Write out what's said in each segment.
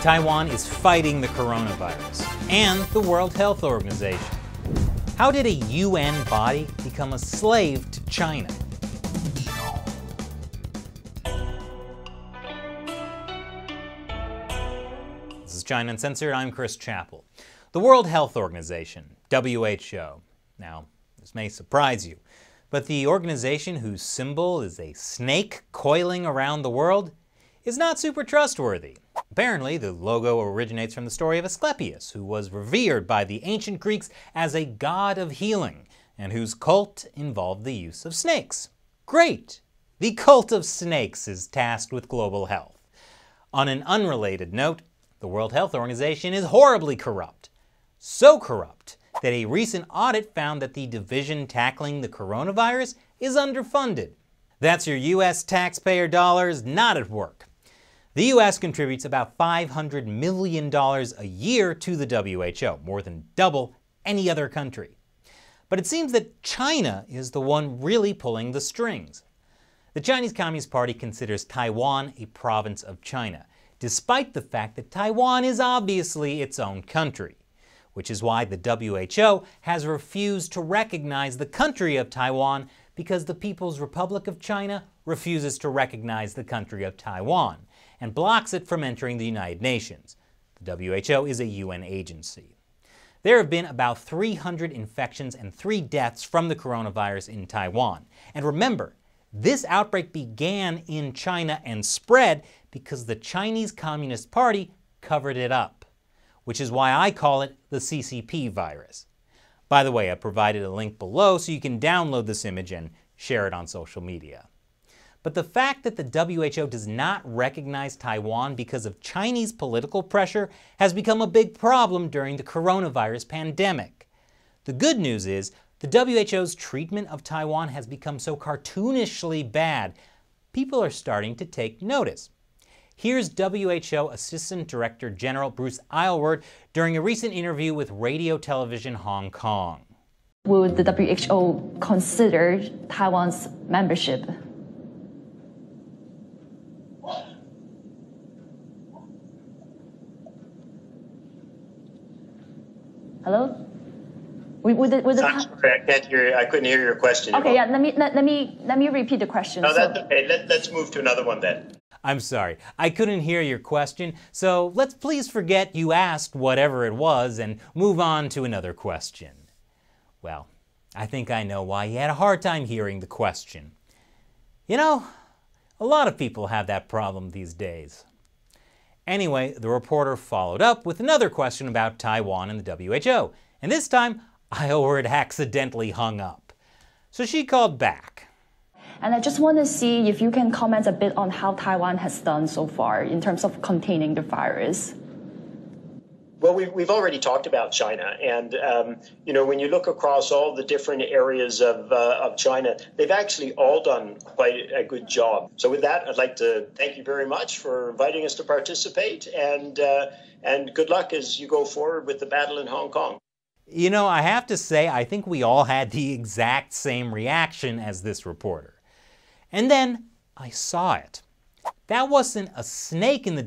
Taiwan is fighting the coronavirus and the World Health Organization. How did a UN body become a slave to China? This is China Uncensored. I'm Chris Chappell. The World Health Organization, WHO. Now, this may surprise you, but the organization whose symbol is a snake coiling around the world is not super trustworthy. Apparently, the logo originates from the story of Asclepius, who was revered by the ancient Greeks as a god of healing, and whose cult involved the use of snakes. Great! The cult of snakes is tasked with global health. On an unrelated note, the World Health Organization is horribly corrupt. So corrupt that a recent audit found that the division tackling the coronavirus is underfunded. That's your US taxpayer dollars not at work. The US contributes about $500 million a year to the WHO, more than double any other country. But it seems that China is the one really pulling the strings. The Chinese Communist Party considers Taiwan a province of China, despite the fact that Taiwan is obviously its own country, which is why the WHO has refused to recognize the country of Taiwan because the People's Republic of China refuses to recognize the country of Taiwan and blocks it from entering the United Nations. The WHO is a UN agency. There have been about 300 infections and 3 deaths from the coronavirus in Taiwan. And remember, this outbreak began in China and spread because the Chinese Communist Party covered it up, which is why I call it the CCP virus. By the way, I provided a link below so you can download this image and share it on social media. But the fact that the WHO does not recognize Taiwan because of Chinese political pressure has become a big problem during the coronavirus pandemic. The good news is the WHO's treatment of Taiwan has become so cartoonishly bad, people are starting to take notice. Here's WHO Assistant Director General Bruce Aylward during a recent interview with Radio Television Hong Kong. Will the WHO consider Taiwan's membership? Hello? I'm sorry, I can't hear. I couldn't hear your question. Okay, yeah. Let me repeat the question. No, that's okay. Let's move to another one then. I'm sorry, I couldn't hear your question, so let's please forget you asked whatever it was and move on to another question. Well, I think I know why you had a hard time hearing the question. You know, a lot of people have that problem these days. Anyway, the reporter followed up with another question about Taiwan and the WHO, and this time Aylward accidentally hung up. So she called back. And I just want to see if you can comment a bit on how Taiwan has done so far in terms of containing the virus. Well, we've already talked about China, and you know, when you look across all the different areas of China, they've actually all done quite a good job. So with that, I'd like to thank you very much for inviting us to participate, and good luck as you go forward with the battle in Hong Kong. You know, I have to say, I think we all had the exact same reaction as this reporter. And then I saw it. That wasn't a snake in the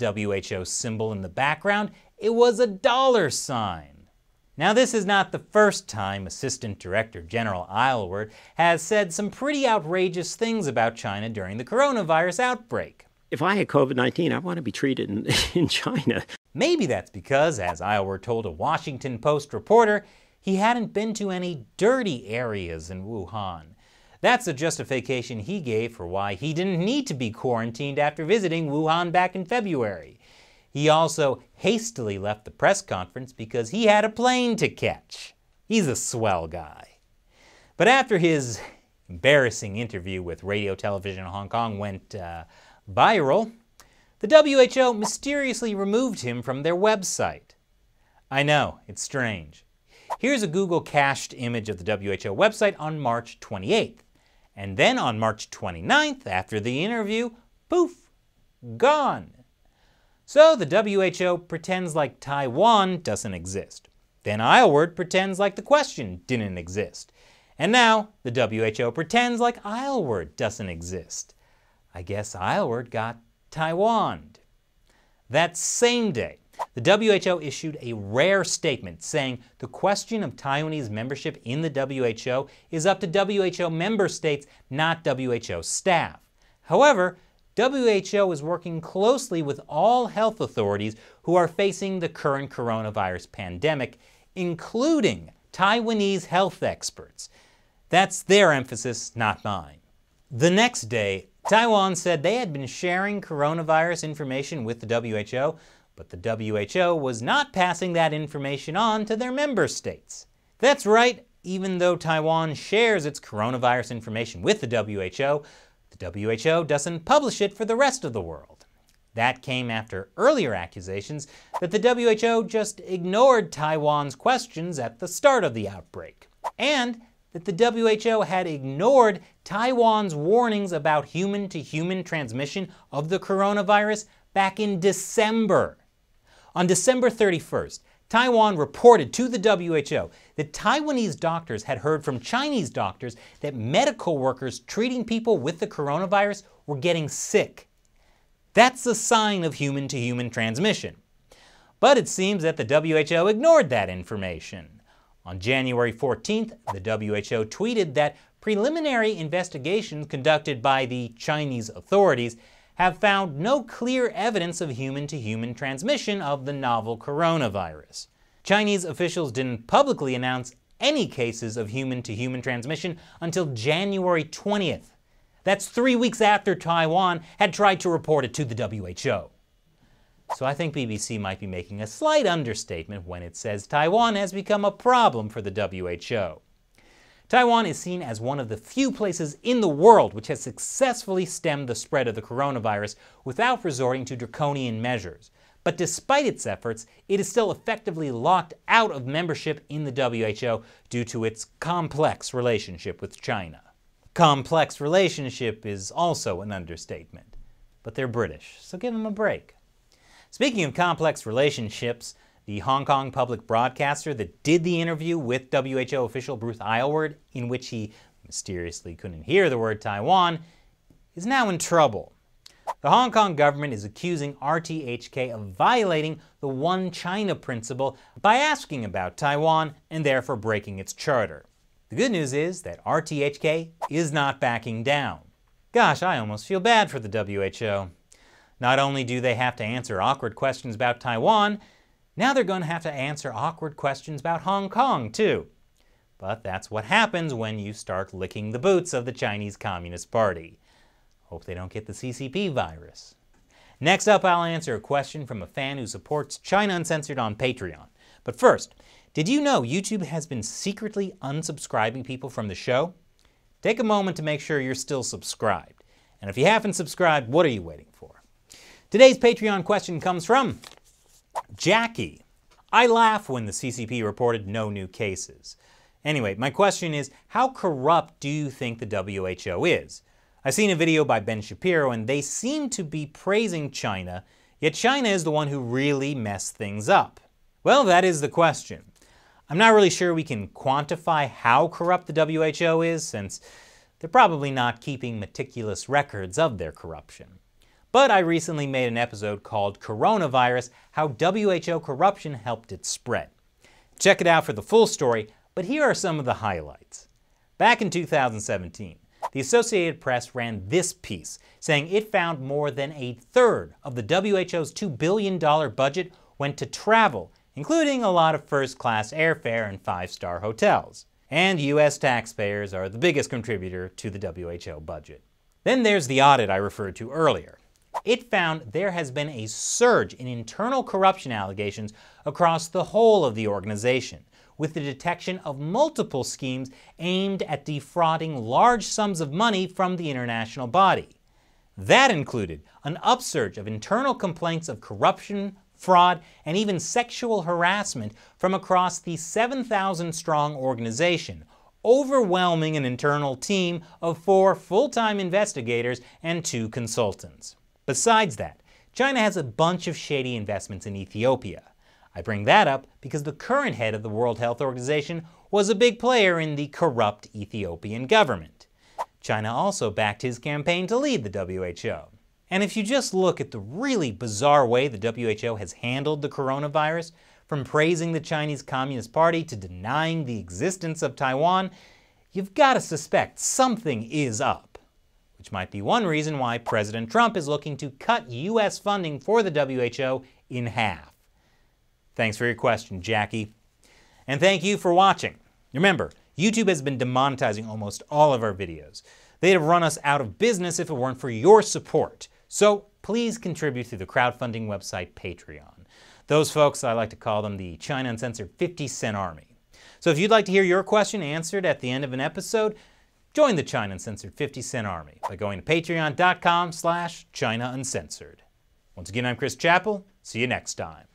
WHO symbol in the background. It was a $sign. Now, this is not the first time Assistant Director General Aylward has said some pretty outrageous things about China during the coronavirus outbreak. If I had COVID-19, I want to be treated in China. Maybe that's because, as Aylward told a Washington Post reporter, he hadn't been to any dirty areas in Wuhan. That's a justification he gave for why he didn't need to be quarantined after visiting Wuhan back in February. He also hastily left the press conference because he had a plane to catch. He's a swell guy. But after his embarrassing interview with Radio Television Hong Kong went viral, the WHO mysteriously removed him from their website. I know, it's strange. Here's a Google cached image of the WHO website on March 28th. And then on March 29th, after the interview, poof, gone. So the WHO pretends like Taiwan doesn't exist. Then Aylward pretends like the question didn't exist. And now the WHO pretends like Aylward doesn't exist. I guess Aylward got Taiwaned. That same day, the WHO issued a rare statement saying the question of Taiwanese membership in the WHO is up to WHO member states, not WHO staff. However, WHO is working closely with all health authorities who are facing the current coronavirus pandemic, including Taiwanese health experts. That's their emphasis, not mine. The next day, Taiwan said they had been sharing coronavirus information with the WHO, but the WHO was not passing that information on to their member states. That's right, even though Taiwan shares its coronavirus information with the WHO doesn't publish it for the rest of the world. That came after earlier accusations that the WHO just ignored Taiwan's questions at the start of the outbreak, and that the WHO had ignored Taiwan's warnings about human-to-human transmission of the coronavirus back in December. On December 31st, Taiwan reported to the WHO that Taiwanese doctors had heard from Chinese doctors that medical workers treating people with the coronavirus were getting sick. That's a sign of human-to-human transmission. But it seems that the WHO ignored that information. On January 14th, the WHO tweeted that preliminary investigations conducted by the Chinese authorities have found no clear evidence of human-to-human transmission of the novel coronavirus. Chinese officials didn't publicly announce any cases of human-to-human transmission until January 20th. That's 3 weeks after Taiwan had tried to report it to the WHO. So I think BBC might be making a slight understatement when it says Taiwan has become a problem for the WHO. Taiwan is seen as one of the few places in the world which has successfully stemmed the spread of the coronavirus without resorting to draconian measures. But despite its efforts, it is still effectively locked out of membership in the WHO due to its complex relationship with China. Complex relationship is also an understatement. But they're British, so give them a break. Speaking of complex relationships, the Hong Kong public broadcaster that did the interview with WHO official Brucem Aylwardem, in which he mysteriously couldn't hear the word Taiwan, is now in trouble. The Hong Kong government is accusing RTHK of violating the One China principle by asking about Taiwan and therefore breaking its charter. The good news is that RTHK is not backing down. Gosh, I almost feel bad for the WHO. Not only do they have to answer awkward questions about Taiwan, now they're going to have to answer awkward questions about Hong Kong, too. But that's what happens when you start licking the boots of the Chinese Communist Party. Hope they don't get the CCP virus. Next up, I'll answer a question from a fan who supports China Uncensored on Patreon. But first, did you know YouTube has been secretly unsubscribing people from the show? Take a moment to make sure you're still subscribed. And if you haven't subscribed, what are you waiting for? Today's Patreon question comes from Jackie. I laugh when the CCP reported no new cases. Anyway, my question is, how corrupt do you think the WHO is? I've seen a video by Ben Shapiro and they seem to be praising China, yet China is the one who really messed things up. Well, that is the question. I'm not really sure we can quantify how corrupt the WHO is, since they're probably not keeping meticulous records of their corruption. But I recently made an episode called Coronavirus, How WHO Corruption Helped It Spread. Check it out for the full story, but here are some of the highlights. Back in 2017, the Associated Press ran this piece, saying it found more than a third of the WHO's $2 billion budget went to travel, including a lot of first-class airfare and five-star hotels. And US taxpayers are the biggest contributor to the WHO budget. Then there's the audit I referred to earlier. It found there has been a surge in internal corruption allegations across the whole of the organization, with the detection of multiple schemes aimed at defrauding large sums of money from the international body. That included an upsurge of internal complaints of corruption, fraud, and even sexual harassment from across the 7,000-strong organization, overwhelming an internal team of 4 full-time investigators and 2 consultants. Besides that, China has a bunch of shady investments in Ethiopia. I bring that up because the current head of the World Health Organization was a big player in the corrupt Ethiopian government. China also backed his campaign to lead the WHO. And if you just look at the really bizarre way the WHO has handled the coronavirus, from praising the Chinese Communist Party to denying the existence of Taiwan, you've got to suspect something is up. Which might be one reason why President Trump is looking to cut U.S. funding for the WHO in half. Thanks for your question, Jackie. And thank you for watching. Remember, YouTube has been demonetizing almost all of our videos. They'd have run us out of business if it weren't for your support. So please contribute through the crowdfunding website Patreon. Those folks, I like to call them the China Uncensored 50-cent army. So if you'd like to hear your question answered at the end of an episode, join the China Uncensored 50-cent army by going to patreon.com/China Uncensored. Once again, I'm Chris Chappell. See you next time.